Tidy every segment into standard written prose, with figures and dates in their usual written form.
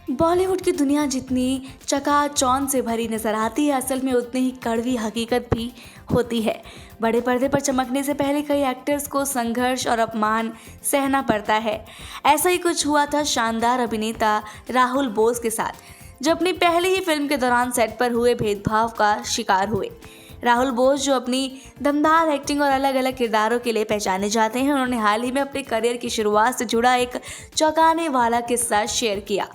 बॉलीवुड की दुनिया जितनी चकाचौंध से भरी नजर आती है, असल में उतनी ही कड़वी हकीकत भी होती है। बड़े पर्दे पर चमकने से पहले कई एक्टर्स को संघर्ष और अपमान सहना पड़ता है। ऐसा ही कुछ हुआ था शानदार अभिनेता राहुल बोस के साथ, जो अपनी पहली ही फिल्म के दौरान सेट पर हुए भेदभाव का शिकार हुए। राहुल बोस, जो अपनी दमदार एक्टिंग और अलग अलग किरदारों के लिए पहचाने जाते हैं, उन्होंने हाल ही में अपने करियर की शुरुआत से जुड़ा एक चौंकाने वाला किस्सा शेयर किया।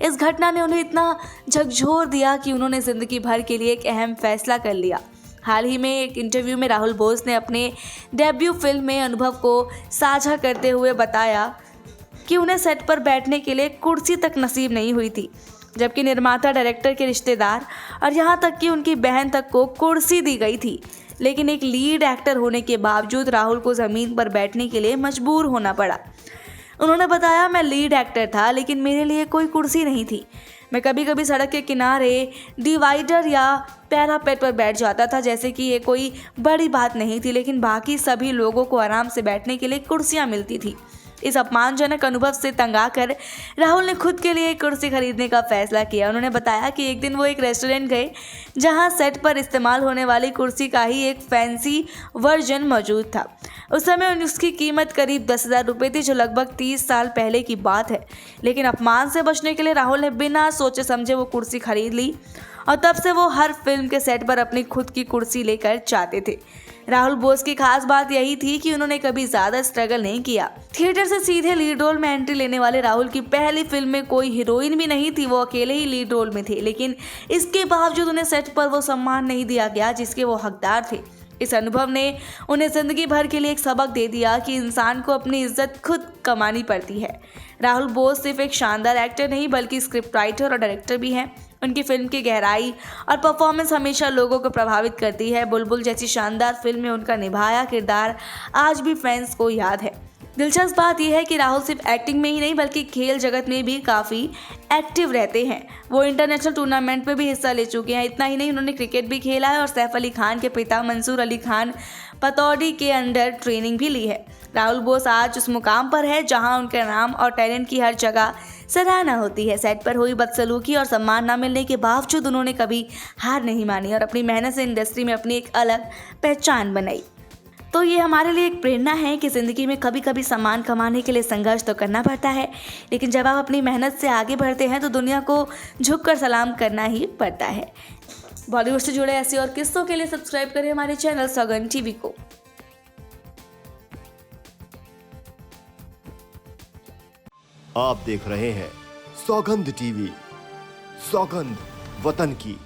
इस घटना ने उन्हें इतना झकझोर दिया कि उन्होंने जिंदगी भर के लिए एक अहम फैसला कर लिया। हाल ही में एक इंटरव्यू में राहुल बोस ने अपने डेब्यू फिल्म में अनुभव को साझा करते हुए बताया कि उन्हें सेट पर बैठने के लिए कुर्सी तक नसीब नहीं हुई थी, जबकि निर्माता, डायरेक्टर के रिश्तेदार और यहाँ तक कि उनकी बहन तक को कुर्सी दी गई थी। लेकिन एक लीड एक्टर होने के बावजूद राहुल को ज़मीन पर बैठने के लिए मजबूर होना पड़ा। उन्होंने बताया, मैं लीड एक्टर था लेकिन मेरे लिए कोई कुर्सी नहीं थी। मैं कभी कभी सड़क के किनारे, डिवाइडर या पैरापेट पर बैठ जाता था, जैसे कि ये कोई बड़ी बात नहीं थी, लेकिन बाकी सभी लोगों को आराम से बैठने के लिए कुर्सियाँ मिलती थी। इस अपमानजनक अनुभव से तंग आकर राहुल ने खुद के लिए एक कुर्सी खरीदने का फैसला किया। उन्होंने बताया कि एक दिन वो एक रेस्टोरेंट गए जहां सेट पर इस्तेमाल होने वाली कुर्सी का ही एक फैंसी वर्जन मौजूद था। उस समय उसकी कीमत करीब 10,000 रुपये थी, जो लगभग 30 साल पहले की बात है। लेकिन अपमान से बचने के लिए राहुल ने बिना सोचे समझे वो कुर्सी खरीद ली और तब से वो हर फिल्म के सेट पर अपनी खुद की कुर्सी लेकर जाते थे। राहुल बोस की खास बात यही थी कि उन्होंने कभी ज्यादा स्ट्रगल नहीं किया। थिएटर से सीधे लीड रोल में एंट्री लेने वाले राहुल की पहली फिल्म में कोई हीरोइन भी नहीं थी, वो अकेले ही लीड रोल में थे। लेकिन इसके बावजूद उन्हें सेट पर वो सम्मान नहीं दिया गया जिसके वो हकदार थे। इस अनुभव ने उन्हें जिंदगी भर के लिए एक सबक दे दिया कि इंसान को अपनी इज्जत खुद कमानी पड़ती है। राहुल बोस सिर्फ एक शानदार एक्टर नहीं बल्कि स्क्रिप्ट राइटर और डायरेक्टर भी हैं। उनकी फिल्म की गहराई और परफॉर्मेंस हमेशा लोगों को प्रभावित करती है। बुलबुल जैसी शानदार फिल्म में उनका निभाया किरदार आज भी फैंस को याद है। दिलचस्प बात यह है कि राहुल सिर्फ एक्टिंग में ही नहीं बल्कि खेल जगत में भी काफ़ी एक्टिव रहते हैं। वो इंटरनेशनल टूर्नामेंट में भी हिस्सा ले चुके हैं। इतना ही नहीं, उन्होंने क्रिकेट भी खेला है और सैफ अली खान के पिता मंसूर अली खान पतौड़ी के अंडर ट्रेनिंग भी ली है। राहुल बोस आज उस मुकाम पर है जहां उनके नाम और टैलेंट की हर जगह सराहना होती है। सेट पर हुई बदसलूकी और सम्मान न मिलने के बावजूद उन्होंने कभी हार नहीं मानी और अपनी मेहनत से इंडस्ट्री में अपनी एक अलग पहचान बनाई। तो ये हमारे लिए एक प्रेरणा है कि ज़िंदगी में कभी कभी सम्मान कमाने के लिए संघर्ष तो करना पड़ता है, लेकिन जब आप अपनी मेहनत से आगे बढ़ते हैं तो दुनिया को झुककर सलाम करना ही पड़ता है। बॉलीवुड से जुड़े ऐसे और किस्सों के लिए सब्सक्राइब करें हमारे चैनल सौगंध टीवी को। आप देख रहे हैं सौगंध टीवी। सौगंध वतन की।